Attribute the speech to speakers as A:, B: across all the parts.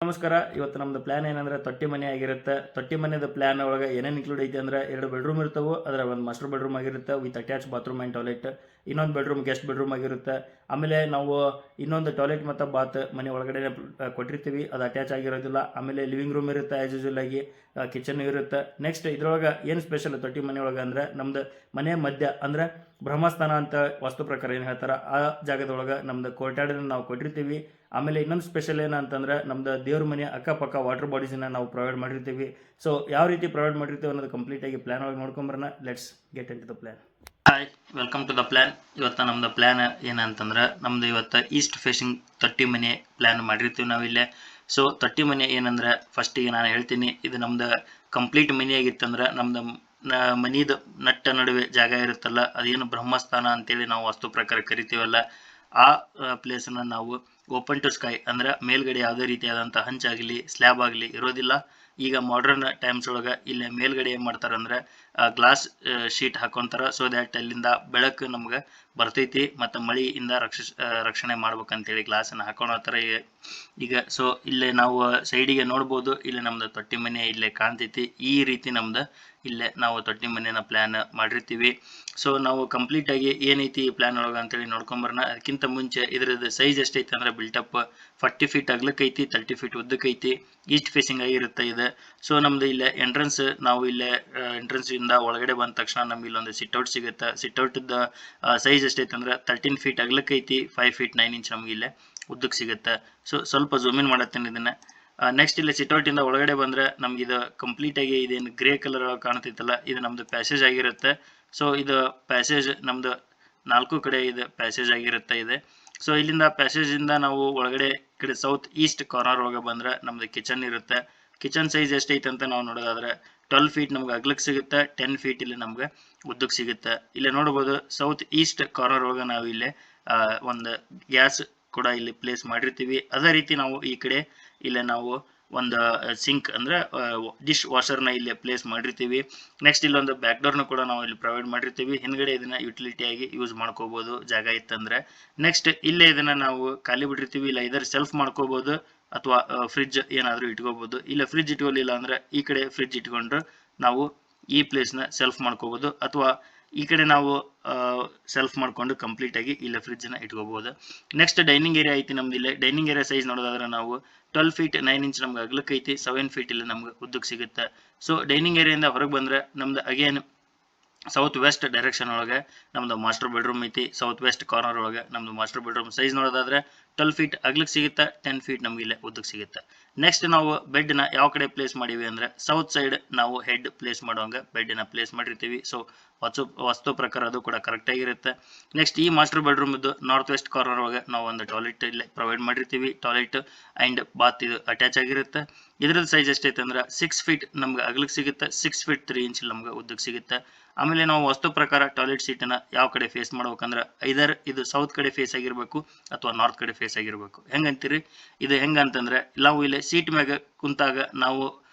A: ನಮಸ್ಕಾರ. ಇವತ್ತು ನಮ್ದು ಪ್ಲಾನ್ ಏನಂದ್ರೆ ತೊಟ್ಟಿ ಮನೆ ಆಗಿರುತ್ತೆ. ತೊಟ್ಟಿ ಮನೆದ ಪ್ಲಾನ್ ಒಳಗೆ ಏನೇನು ಇನ್ಕ್ಲೂಡ್ ಐತಿ ಅಂದ್ರೆ 2 ಬೆಡ್ರೂಮ್ ಇರ್ತಾವೆ. ಅದರ ಒಂದು ಮಾಸ್ಟರ್ ಬೆಡ್ರೂಮ್ ಆಗಿರುತ್ತೆ with attach bathroom and toilet. ಇನ್ನೊಂದು ಬೆಡ್ರೂಮ್ ಗೆಸ್ಟ್ ಬೆಡ್ರೂಮ್ ಆಗಿರುತ್ತೆ. ಆಮೇಲೆ ನಾವು ಇನ್ನೊಂದು ಟಾಯ್ಲೆಟ್ ಮತ್ತು ಬಾತ್ ಮನೆ ಒಳಗಡೆ ಕೊಟ್ಟಿರ್ತೀವಿ, ಅದು ಅಟ್ಯಾಚ್ ಆಗಿರೋದಿಲ್ಲ. ಆಮೇಲೆ ಲಿವಿಂಗ್ ರೂಮ್ ಇರುತ್ತೆ ಆ್ಯಸ್ ಯೂಶುವಲ್ ಆಗಿ, ಕಿಚನ್ ಇರುತ್ತೆ. ನೆಕ್ಸ್ಟ್ ಇದ್ರೊಳಗೆ ಏನು ಸ್ಪೆಷಲ್ ತೊಟ್ಟಿ ಮನೆ ಒಳಗೆ ಅಂದ್ರೆ ನಮ್ದು ಮನೆ ಮಧ್ಯ ಅಂದ್ರೆ ಬ್ರಹ್ಮಸ್ಥಾನ ಅಂತ ವಾಸ್ತು ಪ್ರಕಾರ ಏನು ಹೇಳ್ತಾರೆ, ಆ ಜಾಗದೊಳಗೆ ನಮ್ದು ಕೋರ್ಟ್ಯಾರ್ಡನ್ನು ನಾವು ಕೊಟ್ಟಿರ್ತೀವಿ. ಆಮೇಲೆ ಇನ್ನೊಂದು ಸ್ಪೆಷಲ್ ಏನಂತಂದ್ರೆ ನಮ್ದು ದೇವ್ರ ಮನೆ ಅಕ್ಕಪಕ್ಕ ವಾಟರ್ ಬಾಡೀಸನ್ನ ನಾವು ಪ್ರೊವೈಡ್ ಮಾಡಿರ್ತೀವಿ. ಸೊ ಯಾವ ರೀತಿ ಪ್ರೊವೈಡ್ ಮಾಡಿರ್ತೀವಿ ಅನ್ನೋದು ಕಂಪ್ಲೀಟಾಗಿ ಪ್ಲಾನ್ ಒಳಗೆ ನೋಡ್ಕೊಂಬರೋಣ. Let's get into the plan. Hi, welcome to the plan. ಇವತ್ತು ನಮ್ದು ಪ್ಲಾನ್ ಏನಂತಂದ್ರೆ ನಮ್ದು ಇವತ್ತು ಈಸ್ಟ್ ಫೇಸಿಂಗ್ ತೊಟ್ಟಿ ಮನೆ ಪ್ಲಾನ್ ಮಾಡಿರ್ತೀವಿ ನಾವಿಲ್ಲೇ. ಸೊ ತೊಟ್ಟಿ ಮನೆ ಏನಂದ್ರೆ ಫಸ್ಟಿಗೆ ನಾನು ಹೇಳ್ತೀನಿ, ಇದು ನಮ್ದು ಕಂಪ್ಲೀಟ್ ಮನೆ ಆಗಿತ್ತಂದ್ರೆ ನಮ್ದು ಮನಿದ ನಟ್ಟ ನಡುವೆ ಜಾಗ ಇರುತ್ತಲ್ಲ, ಅದೇನು ಬ್ರಹ್ಮಸ್ಥಾನ ಅಂತೇಳಿ ನಾವು ವಾಸ್ತು ಪ್ರಕಾರ ಕರಿತೀವಲ್ಲ, ಆ ಪ್ಲೇಸನ್ನು ನಾವು ಓಪನ್ ಟು ಸ್ಕೈ ಅಂದ್ರೆ ಮೇಲ್ಗಡೆ ಯಾವುದೇ ರೀತಿಯಾದಂಥ ಹಂಚಾಗಲಿ ಸ್ಲ್ಯಾಬ್ ಆಗಲಿ ಇರೋದಿಲ್ಲ. ಈಗ ಮಾಡರ್ನ್ ಟೈಮ್ಸ್ ಒಳಗೆ ಇಲ್ಲೇ ಮೇಲ್ಗಡೆ ಏನು ಮಾಡ್ತಾರೆ ಅಂದ್ರೆ ಗ್ಲಾಸ್ ಶೀಟ್ ಹಾಕೊಂತಾರೆ. ಸೊ ದ್ಯಾಟ್ ಅಲ್ಲಿಂದ ಬೆಳಕು ನಮ್ಗೆ ಬರ್ತೈತಿ ಮತ್ತು ಮಳೆಯಿಂದ ರಕ್ಷಣೆ ಮಾಡ್ಬೇಕಂತೇಳಿ ಗ್ಲಾಸನ್ನು ಹಾಕೊಂಡೋಗ್ತಾರೆ ಈಗ. ಸೊ ಇಲ್ಲೇ ನಾವು ಸೈಡಿಗೆ ನೋಡ್ಬೋದು, ಇಲ್ಲಿ ನಮ್ದು ತೊಟ್ಟಿ ಮನೆ ಇಲ್ಲೇ ಕಾಣ್ತೈತಿ. ಈ ರೀತಿ ನಮ್ದು ಇಲ್ಲೇ ನಾವು ತೊಟ್ಟಿ ಮನೆಯ ಪ್ಲಾನ್ ಮಾಡಿರ್ತೀವಿ. ಸೊ ನಾವು ಕಂಪ್ಲೀಟಾಗಿ ಏನೈತಿ ಈ ಪ್ಲಾನ್ ಒಳಗೆ ಅಂತೇಳಿ ನೋಡ್ಕೊಂಬರೋಣ. ಅದಕ್ಕಿಂತ ಮುಂಚೆ ಇದ್ರದ್ದು ಸೈಜ್ ಎಷ್ಟೈತೆ ಅಂದ್ರೆ ಬಿಲ್ಟಪ್ 40 ಫೀಟ್ ಅಗ್ಲಕ್ಕೈತಿ, 30 ಫೀಟ್ ಉದ್ದಕ್ಕೈತಿ, ಈಸ್ಟ್ ಫೇಸಿಂಗ್ ಆಗಿರುತ್ತೆ ಇದು. ಸೊ ನಮ್ದು ಇಲ್ಲೇ ಎಂಟ್ರೆನ್ಸ್, ನಾವು ಇಲ್ಲೇ ಎಂಟ್ರೆನ್ಸ್ ಇಂದ ಒಳಗಡೆ ಬಂದ ತಕ್ಷಣ ನಮ್ಗೆ ಇಲ್ಲೊಂದು ಸಿಟ್ಔಟ್ ಸಿಗುತ್ತೆ. ಸಿಟ್ಔಟ್ದ ಸೈಜ್ ಎಷ್ಟೈತೆ ಅಂದ್ರೆ 13 ಫೀಟ್ ಅಗ್ಲಕ್ಕೈತಿ, 5 ಫೀಟ್ 9 ಇಂಚ್ ನಮ್ಗೆ ಇಲ್ಲೇ ಉದ್ದಕ್ಕೆ ಸಿಗುತ್ತೆ. ಸೊ ಸ್ವಲ್ಪ ಝೂಮ್ ಇನ್ ಮಾಡತ್ತೀನಿ ಇದನ್ನ. ನೆಕ್ಸ್ಟ್ ಇಲ್ಲಿ ಸಿಟ್ಔಟ್ ಇಂದ ಒಳಗಡೆ ಬಂದ್ರೆ ನಮ್ಗೆ ಇದು ಕಂಪ್ಲೀಟ್ ಆಗಿ ಇದೇನು ಗ್ರೇ ಕಲರ್ ಕಾಣ್ತೈತಲ್ಲ, ಇದು ನಮ್ದು ಪ್ಯಾಸೇಜ್ ಆಗಿರುತ್ತೆ. ಸೊ ಇದು ಪ್ಯಾಸೇಜ್ ನಮ್ದು 4 ಕಡೆ ಇದು ಪ್ಯಾಸೇಜ್ ಆಗಿರುತ್ತೆ ಇದೆ. ಸೊ ಇಲ್ಲಿಂದ ಪ್ಯಾಸೇಜ್ ಇಂದ ನಾವು ಒಳಗಡೆ ಕಡೆ ಸೌತ್ ಈಸ್ಟ್ ಕಾರ್ನರ್ ಒಳಗೆ ಬಂದ್ರೆ ನಮ್ದು ಕಿಚನ್ ಇರುತ್ತೆ. ಕಿಚನ್ ಸೈಜ್ ಎಷ್ಟೈತೆ ಅಂತ ನಾವು ನೋಡೋದಾದ್ರೆ 12 ಫೀಟ್ ನಮ್ಗೆ ಅಗ್ಲಕ್ಕೆ ಸಿಗುತ್ತೆ, 10 ಫೀಟ್ ಇಲ್ಲಿ ನಮ್ಗೆ ಉದ್ದಕ್ಕೆ ಸಿಗುತ್ತೆ. ಇಲ್ಲಿ ನೋಡ್ಬೋದು ಸೌತ್ ಈಸ್ಟ್ ಕಾರ್ನರ್ ಒಳಗೆ ನಾವು ಇಲ್ಲಿ ಒಂದು ಗ್ಯಾಸ್ ಕೂಡ ಇಲ್ಲಿ ಪ್ಲೇಸ್ ಮಾಡಿರ್ತೀವಿ. ಅದೇ ರೀತಿ ನಾವು ಈ ಕಡೆ ಇಲ್ಲೇ ನಾವು ಒಂದು ಸಿಂಕ್ ಅಂದ್ರೆ ಡಿಶ್ ವಾಷರ್ನ ಇಲ್ಲಿ ಪ್ಲೇಸ್ ಮಾಡಿರ್ತೀವಿ. ನೆಕ್ಸ್ಟ್ ಇಲ್ಲೊಂದು ಬ್ಯಾಕ್ ಡೋರ್ನು ಕೂಡ ನಾವು ಇಲ್ಲಿ ಪ್ರೊವೈಡ್ ಮಾಡಿರ್ತೀವಿ. ಹಿಂದ್ಗಡೆ ಇದನ್ನ ಯುಟಿಲಿಟಿಯಾಗಿ ಯೂಸ್ ಮಾಡ್ಕೋಬಹುದು ಜಾಗ ಇತ್ತಂದ್ರೆ. ನೆಕ್ಸ್ಟ್ ಇಲ್ಲೇ ಇದನ್ನ ನಾವು ಖಾಲಿ ಬಿಟ್ಟಿರ್ತೀವಿ, ಇಲ್ಲ ಇದರ ಸೆಲ್ಫ್ ಮಾಡ್ಕೋಬಹುದು ಅಥವಾ ಫ್ರಿಡ್ಜ್ ಏನಾದರೂ ಇಟ್ಕೋಬಹುದು. ಇಲ್ಲ ಫ್ರಿಡ್ಜ್ ಇಟ್ಕೊಳ್ಳಿಲ್ಲ ಅಂದ್ರೆ ಈ ಕಡೆ ಫ್ರಿಡ್ಜ್ ಇಟ್ಕೊಂಡ್ರೆ ನಾವು ಈ ಪ್ಲೇಸ್ನ ಸೆಲ್ಫ್ ಮಾಡ್ಕೋಬಹುದು, ಅಥವಾ ಈ ಕಡೆ ನಾವು ಸೆಲ್ಫ್ ಮಾಡ್ಕೊಂಡು ಕಂಪ್ಲೀಟ್ ಆಗಿ ಇಲ್ಲ ಫ್ರಿಡ್ಜ್ನ ಇಟ್ಕೋಬಹುದು. ನೆಕ್ಸ್ಟ್ ಡೈನಿಂಗ್ ಏರಿಯಾ ಐತಿ ನಮ್ದು. ಇಲ್ಲಿ ಡೈನಿಂಗ್ ಏರಿಯಾ ಸೈಜ್ ನೋಡೋದಾದ್ರೆ ನಾವು 12 ಫೀಟ್ 9 ಇಂಚ್ ನಮ್ಗೆ ಅಗ್ಲಕ್ಕೆ ಐತಿ, 7 ಫೀಟ್ ಇಲ್ಲಿ ನಮ್ಗೆ ಉದ್ದಕ್ಕೆ ಸಿಗುತ್ತೆ. ಸೊ ಡೈನಿಂಗ್ ಏರಿಯಿಂದ ಹೊರಗೆ ಬಂದ್ರೆ ನಮ್ದು ಅಗೇನ್ ಸೌತ್ ವೆಸ್ಟ್ ಡೈರೆಕ್ಷನ್ ಒಳಗೆ ನಮ್ದು ಮಾಸ್ಟರ್ ಬೆಡ್ರೂಮ್ ಐತಿ. ಸೌತ್ ವೆಸ್ಟ್ ಕಾರ್ನರ್ ಒಳಗೆ ನಮ್ದು ಮಾಸ್ಟರ್ ಬೆಡ್ರೂಮ್ ಸೈಜ್ ನೋಡೋದಾದ್ರೆ 12 ಫೀಟ್ ಅಗ್ಲಕ್ಕೆ ಸಿಗುತ್ತೆ, 10 ಫೀಟ್ ನಮ್ಗೆ ಇಲ್ಲೇ ಉದ್ದಕ್ಕೆ ಸಿಗುತ್ತೆ. ನೆಕ್ಸ್ಟ್ ನಾವು ಬೆಡ್ನ ಯಾವ ಕಡೆ ಪ್ಲೇಸ್ ಮಾಡಿವಿ ಅಂದ್ರೆ ಸೌತ್ ಸೈಡ್ ನಾವು ಹೆಡ್ ಪ್ಲೇಸ್ ಮಾಡುವಂಗೆ ಬೆಡ್ನ ಪ್ಲೇಸ್ ಮಾಡಿರ್ತೀವಿ. ಸೊ ವಾಸ್ತು ಪ್ರಕಾರ ಅದು ಕೂಡ ಕರೆಕ್ಟ್ ಆಗಿರುತ್ತೆ. ನೆಕ್ಸ್ಟ್ ಈ ಮಾಸ್ಟರ್ ಬೆಡ್ರೂಮ್ ಇದ್ದು ನಾರ್ತ್ ವೆಸ್ಟ್ ಕಾರ್ನರ್ ಒಳಗೆ ನಾವು ಒಂದು ಟಾಯ್ಲೆಟ್ ಇಲ್ಲೇ ಪ್ರೊವೈಡ್ ಮಾಡಿರ್ತೀವಿ. ಟಾಯ್ಲೆಟ್ ಅಂಡ್ ಬಾತ್ ಇದು ಅಟ್ಯಾಚ್ ಆಗಿರುತ್ತೆ. ಇದ್ರದ್ದು ಸೈಜ್ ಎಷ್ಟೈತೆ ಅಂದ್ರೆ 6 ಫೀಟ್ ನಮ್ಗೆ ಅಗ್ಲಕ್ಕೆ ಸಿಗುತ್ತೆ, 6 ಫೀಟ್ 3 ಇಂಚ್ ನಮ್ಗೆ ಉದ್ದಕ್ಕೆ ಸಿಗುತ್ತೆ. ಆಮೇಲೆ ನಾವು ವಾಸ್ತು ಪ್ರಕಾರ ಟಾಯ್ಲೆಟ್ ಸೀಟನ್ನ ಯಾವ ಕಡೆ ಫೇಸ್ ಮಾಡ್ಬೇಕಂದ್ರೆ ಐದರ್ ಇದು ಸೌತ್ ಕಡೆ ಫೇಸ್ ಆಗಿರ್ಬೇಕು ಅಥವಾ ನಾರ್ತ್ ಕಡೆ ಫೇಸ್ ಆಗಿರ್ಬೇಕು. ಹೆಂಗಂತೀರಿ ಇದು ಹೆಂಗಂತಂದ್ರೆ ನಾವು ಇಲ್ಲಿ ಸೀಟ್ ಮ್ಯಾಗ ಕುಂತಾಗ ನಾವು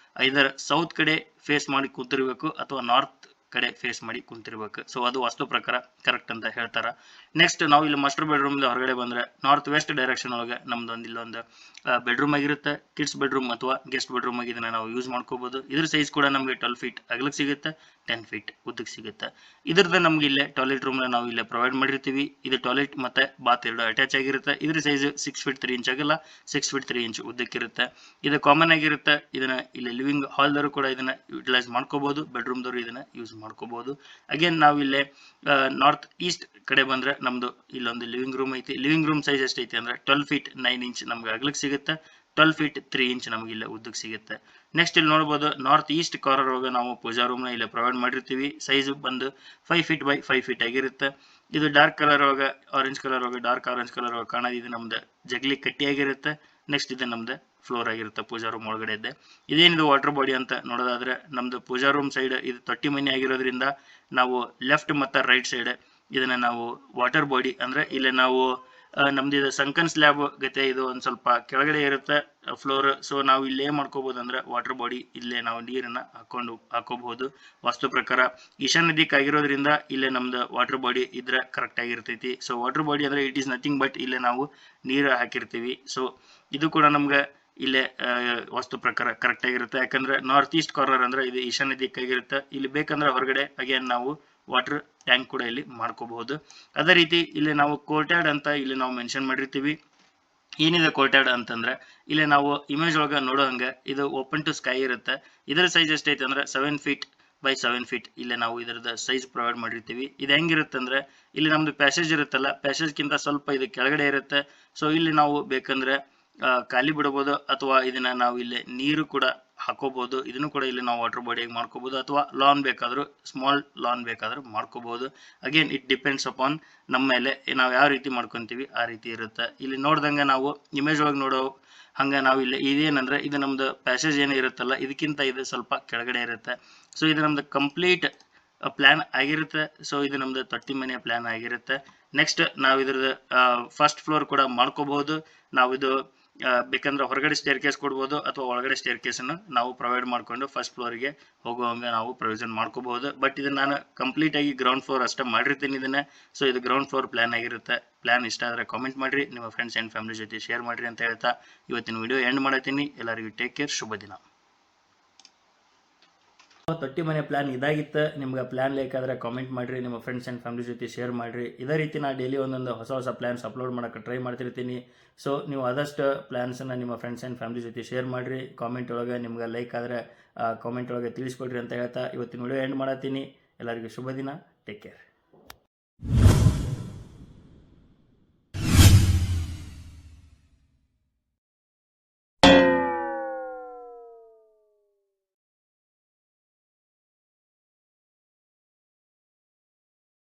A: ಐದರ್ ಸೌತ್ ಕಡೆ ಫೇಸ್ ಮಾಡಿ ಕೂತಿರ್ಬೇಕು ಅಥವಾ ನಾರ್ತ್ ಕಡೆ ಫೇಸ್ ಮಾಡಿ ಕುಂತಿರ್ಬೇಕು. ಸೊ ಅದು ವಾಸ್ತು ಪ್ರಕಾರ ಕರೆಕ್ಟ್ ಅಂತ ಹೇಳ್ತಾರ. ನೆಕ್ಸ್ಟ್ ನಾವು ಇಲ್ಲಿ ಮಾಸ್ಟರ್ ಬೆಡ್ರೂಮ್ ಹೊರಗಡೆ ಬಂದ್ರೆ ನಾರ್ತ್ ವೆಸ್ಟ್ ಡೈರೆಕ್ಷನ್ ಒಳಗೆ ನಮ್ದೊಂದು ಇಲ್ಲೊಂದು ಬೆಡ್ರೂಮ್ ಆಗಿರುತ್ತೆ. ಕಿಡ್ಸ್ ಬೆಡ್ರೂಮ್ ಅಥವಾ ಗೆಸ್ಟ್ ಬೆಡ್ರೂಮ್ ಆಗಿ ಇದನ್ನ ನಾವು ಯೂಸ್ ಮಾಡ್ಕೋಬಹುದು. ಇದ್ರ ಸೈಜ್ ಕೂಡ ನಮಗೆ 12 ಫೀಟ್ ಅಗಲಕ್ಕೆ ಸಿಗುತ್ತೆ, 10 ಫೀಟ್ ಉದ್ದಕ್ಕೆ ಸಿಗುತ್ತೆ. ಇದ್ರದ್ದು ನಮ್ಗೆ ಇಲ್ಲೇ ಟಾಯ್ಲೆಟ್ ರೂಮ್ ನಾವು ಇಲ್ಲೇ ಪ್ರೊವೈಡ್ ಮಾಡಿರ್ತೀವಿ. ಇದು ಟಾಯ್ಲೆಟ್ ಮತ್ತೆ ಬಾತ್ ಎರಡು ಅಟ್ಯಾಚ್ ಆಗಿರುತ್ತೆ. ಇದ್ರ ಸೈಜ್ 6 ಫೀಟ್ 3 ಇಂಚ್ ಆಗಲ್ಲ, 6 ಫೀಟ್ 3 ಇಂಚ್ ಉದ್ದಕ್ಕಿರುತ್ತೆ. ಇದು ಕಾಮನ್ ಆಗಿರುತ್ತೆ. ಇದನ್ನ ಇಲ್ಲಿ ಲಿವಿಂಗ್ ಹಾಲ್ದವರು ಕೂಡ ಇದನ್ನ ಯುಟಿಲೈಸ್ ಮಾಡ್ಕೋಬಹುದು, ಬೆಡ್ರೂಮ್ ದವರು ಇದನ್ನ ಯೂಸ್ ಮಾಡ್ಕೋಬಹುದು. ಅಗೇನ್ ನಾವು ಇಲ್ಲೇ ನಾರ್ತ್ ಈಸ್ಟ್ ಕಡೆ ಬಂದ್ರೆ ನಮ್ದು ಇಲ್ಲೊಂದು ಲಿವಿಂಗ್ ರೂಮ್ ಐತಿ. ಲಿವಿಂಗ್ ರೂಮ್ ಸೈಜ್ ಎಷ್ಟೈತಿ ಅಂದ್ರೆ 12 ಫೀಟ್ 9 ಇಂಚ್ ನಮ್ಗೆ ಅಗಲಕ್ಕೆ ಸಿಗುತ್ತೆ, 12 ಫೀಟ್ 3 ಇಂಚ್ ನಮ್ಗೆ ಇಲ್ಲ ಉದ್ದಕ್ಕೆ ಸಿಗುತ್ತೆ. ನೆಕ್ಸ್ಟ್ ಇಲ್ಲಿ ನೋಡ್ಬೋದು ನಾರ್ತ್ ಈಸ್ಟ್ ಕಾರ್ನರ್ ಒಳಗೆ ನಾವು ಪೂಜಾ ರೂಮ್ನ ಇಲ್ಲಿ ಪ್ರೊವೈಡ್ ಮಾಡಿರ್ತೀವಿ. ಸೈಜ್ ಬಂದು 5 ಫೀಟ್ ಬೈ 5 ಫೀಟ್ ಆಗಿರುತ್ತೆ. ಇದು ಡಾರ್ಕ್ ಕಲರ್ ಒಳಗೆ ಆರೆಂಜ್ ಕಲರ್ ಒಳಗೆ ಡಾರ್ಕ್ ಆರೆಂಜ್ ಕಲರ್ ಒಳಗೆ ಕಾಣೋದು ಇದು ನಮ್ದು ಜಗ್ಲಿ ಕಟ್ಟಿ ಆಗಿರುತ್ತೆ. ನೆಕ್ಸ್ಟ್ ಇದು ನಮ್ದು ಫ್ಲೋರ್ ಆಗಿರುತ್ತೆ ಪೂಜಾ ರೂಮ್ ಒಳಗಡೆ ಇದೆ. ಇದೇನಿದು ವಾಟರ್ ಬಾಡಿ ಅಂತ ನೋಡೋದಾದ್ರೆ ನಮ್ದು ಪೂಜಾ ರೂಮ್ ಸೈಡ್ ಇದು ತೊಟ್ಟಿ ಮನೆ ಆಗಿರೋದ್ರಿಂದ ನಾವು ಲೆಫ್ಟ್ ಮತ್ತು ರೈಟ್ ಸೈಡ್ ಇದನ್ನ ನಾವು ವಾಟರ್ ಬಾಡಿ ಅಂದ್ರೆ ಇಲ್ಲಿ ನಾವು ನಮ್ದು ಇದು ಸಂಕನ್ ಸ್ಲ್ಯಾಬ್ ಗತೆ ಇದು ಒಂದು ಸ್ವಲ್ಪ ಕೆಳಗಡೆ ಇರುತ್ತೆ ಫ್ಲೋರ್. ಸೊ ನಾವು ಇಲ್ಲೇ ಮಾಡ್ಕೋಬಹುದು ಅಂದ್ರೆ ವಾಟರ್ ಬಾಡಿ ಇಲ್ಲೇ ನಾವು ನೀರನ್ನ ಹಾಕೋಬಹುದು. ವಾಸ್ತು ಪ್ರಕಾರ ಈಶಾನ್ಯ ದಿಕ್ಕು ಆಗಿರೋದ್ರಿಂದ ಇಲ್ಲೇ ನಮ್ದು ವಾಟರ್ ಬಾಡಿ ಇದ್ರೆ ಕರೆಕ್ಟ್ ಆಗಿರ್ತೈತಿ. ಸೊ ವಾಟರ್ ಬಾಡಿ ಅಂದ್ರೆ ಇಟ್ ಈಸ್ ನಥಿಂಗ್ ಬಟ್ ಇಲ್ಲೇ ನಾವು ನೀರು ಹಾಕಿರ್ತೀವಿ. ಸೊ ಇದು ಕೂಡ ನಮ್ಗೆ ಇಲ್ಲೇ ವಾಸ್ತು ಪ್ರಕಾರ ಕರೆಕ್ಟ್ ಆಗಿರುತ್ತೆ. ಯಾಕಂದ್ರೆ ನಾರ್ತ್ ಈಸ್ಟ್ ಕಾರ್ನರ್ ಅಂದ್ರೆ ಇದು ಈಶಾನ್ಯ ದಿಕ್ಕಾಗಿರುತ್ತೆ. ಇಲ್ಲಿ ಬೇಕಂದ್ರೆ ಹೊರಗಡೆ ಅಗೇನ್ ನಾವು ವಾಟರ್ ಟ್ಯಾಂಕ್ ಕೂಡ ಇಲ್ಲಿ ಮಾಡ್ಕೋಬಹುದು. ಅದೇ ರೀತಿ ಇಲ್ಲಿ ನಾವು ಕೋರ್ಟ್ಯಾರ್ಡ್ ಅಂತ ಇಲ್ಲಿ ನಾವು ಮೆನ್ಷನ್ ಮಾಡಿರ್ತೀವಿ. ಏನಿದೆ ಕೋರ್ಟ್ಯಾರ್ಡ್ ಅಂತಂದ್ರೆ ಇಲ್ಲಿ ನಾವು ಇಮೇಜ್ ಒಳಗೆ ನೋಡೋ ಹಂಗೆ ಇದು ಓಪನ್ ಟು ಸ್ಕೈ ಇರುತ್ತೆ. ಇದರ ಸೈಜ್ ಎಷ್ಟೈತೆ ಅಂದ್ರೆ 7 ಫೀಟ್ ಬೈ 7 ಫೀಟ್ ಇಲ್ಲಿ ನಾವು ಇದರದ ಸೈಜ್ ಪ್ರೊವೈಡ್ ಮಾಡಿರ್ತೀವಿ. ಇದು ಹೆಂಗಿರುತ್ತೆ ಅಂದ್ರೆ ಇಲ್ಲಿ ನಮ್ದು ಪ್ಯಾಸೇಜ್ ಇರುತ್ತಲ್ಲ, ಪ್ಯಾಸೇಜ್ಗಿಂತ ಸ್ವಲ್ಪ ಇದು ಕೆಳಗಡೆ ಇರುತ್ತೆ. ಸೊ ಇಲ್ಲಿ ನಾವು ಬೇಕಂದ್ರೆ ಖಾಲಿ ಬಿಡಬಹುದು, ಅಥವಾ ಇದನ್ನ ನಾವು ಇಲ್ಲಿ ನೀರು ಕೂಡ ಹಾಕೋಬಹುದು. ಇದನ್ನು ಕೂಡ ಇಲ್ಲಿ ನಾವು ವಾಟರ್ ಬಾಡಿಯಾಗಿ ಮಾಡ್ಕೋಬಹುದು, ಅಥವಾ ಲಾನ್ ಬೇಕಾದ್ರೂ ಸ್ಮಾಲ್ ಲಾನ್ ಬೇಕಾದ್ರೂ ಮಾಡ್ಕೋಬಹುದು. ಅಗೇನ್ ಇಟ್ ಡಿಪೆಂಡ್ಸ್ ಅಪಾನ್ ನಮ್ಮ ಮೇಲೆ ನಾವು ಯಾವ ರೀತಿ ಮಾಡ್ಕೊಂತೀವಿ ಆ ರೀತಿ ಇರುತ್ತೆ. ಇಲ್ಲಿ ನೋಡ್ದಂಗೆ ನಾವು ಇಮೇಜ್ ಒಳಗೆ ನೋಡೋ ಹಂಗೆ ನಾವು ಇಲ್ಲಿ ಇದೇನಂದ್ರೆ ಇದು ನಮ್ದು ಪ್ಯಾಸೇಜ್ ಏನು ಇರುತ್ತಲ್ಲ ಇದಕ್ಕಿಂತ ಇದು ಸ್ವಲ್ಪ ಕೆಳಗಡೆ ಇರುತ್ತೆ. ಸೊ ಇದು ನಮ್ದು ಕಂಪ್ಲೀಟ್ ಪ್ಲಾನ್ ಆಗಿರುತ್ತೆ. ಸೊ ಇದು ನಮ್ದು ತೊಟ್ಟಿ ಮನೆಯ ಪ್ಲಾನ್ ಆಗಿರುತ್ತೆ. ನೆಕ್ಸ್ಟ್ ನಾವು ಇದ್ರದ್ದು ಫಸ್ಟ್ ಫ್ಲೋರ್ ಕೂಡ ಮಾಡ್ಕೋಬಹುದು. ನಾವು ಇದು ಬೇಕಂದ್ರೆ ಹೊರಗಡೆ ಸ್ಟೇರ್ ಕೇಸ್ ಕೊಡ್ಬೋದು, ಅಥವಾ ಒಳಗಡೆ ಸ್ಟೇರ್ ಕೇಸನ್ನು ನಾವು ಪ್ರೊವೈಡ್ ಮಾಡಿಕೊಂಡು ಫಸ್ಟ್ ಫ್ಲೋರ್ಗೆ ಹೋಗುವಂಗೆ ನಾವು ಪ್ರೊವಿಷನ್ ಮಾಡ್ಕೋಬಹುದು. ಬಟ್ ಇದನ್ನ ನಾನು ಕಂಪ್ಲೀಟ್ ಆಗಿ ಗ್ರೌಂಡ್ ಫ್ಲೋರ್ ಅಷ್ಟೇ ಮಾಡಿರ್ತೀನಿ ಇದನ್ನ. ಸೊ ಇದು ಗ್ರೌಂಡ್ ಫ್ಲೋರ್ ಪ್ಲಾನ್ ಆಗಿರುತ್ತೆ. ಪ್ಲಾನ್ ಇಷ್ಟ ಆದರೆ ಕಾಮೆಂಟ್ ಮಾಡಿರಿ, ನಿಮ್ಮ ಫ್ರೆಂಡ್ಸ್ ಆ್ಯಂಡ್ ಫ್ಯಾಮಿಲಿ ಜೊತೆ ಶೇರ್ ಮಾಡಿರಿ ಅಂತ ಹೇಳ್ತಾ ಇವತ್ತಿನ ವಿಡಿಯೋ ಎಂಡ್ ಮಾಡತ್ತೀನಿ. ಎಲ್ಲರಿಗೂ ಟೇಕ್ ಕೇರ್, ಶುಭ ದಿನ. ತೊಟ್ಟಿ ಮನೆ ಪ್ಲಾನ್ ಇದಾಗಿತ್ತು. ನಿಮ್ಗೆ ಪ್ಲಾನ್ ಬೇಕಾದ್ರೆ ಕಾಮೆಂಟ್ ಮಾಡಿರಿ, ನಿಮ್ಮ ಫ್ರೆಂಡ್ಸ್ ಆ್ಯಂಡ್ ಫ್ಯಾಮಿಲಿ ಜೊತೆ ಶೇರ್ ಮಾಡಿರಿ. ಇದೇ ರೀತಿ ನಾನು ಡೈಲಿ ಒಂದೊಂದು ಹೊಸ ಪ್ಲಾನ್ಸ್ ಅಪ್ಲೋಡ್ ಮಾಡೋಕ್ಕೆ ಟ್ರೈ ಮಾಡ್ತಿರ್ತೀನಿ. ಸೊ ನೀವು ಆದಷ್ಟು ಪ್ಲಾನ್ಸನ್ನು ನಿಮ್ಮ ಫ್ರೆಂಡ್ಸ್ ಆ್ಯಂಡ್ ಫ್ಯಾಮಿಲಿ ಜೊತೆ ಶೇರ್ ಮಾಡಿರಿ. ಕಾಮೆಂಟ್ ಒಳಗೆ ನಿಮ್ಗೆ ಲೈಕ್ ಆದರೆ ಕಾಮೆಂಟ್ ಒಳಗೆ ತಿಳಿಸ್ಕೊಡ್ರಿ ಅಂತ ಹೇಳ್ತಾ ಇವತ್ತಿನ ವಿಡಿಯೋ ಎಂಡ್ ಮಾಡತ್ತೀನಿ. ಎಲ್ಲರಿಗೂ ಶುಭ ದಿನ. Take care.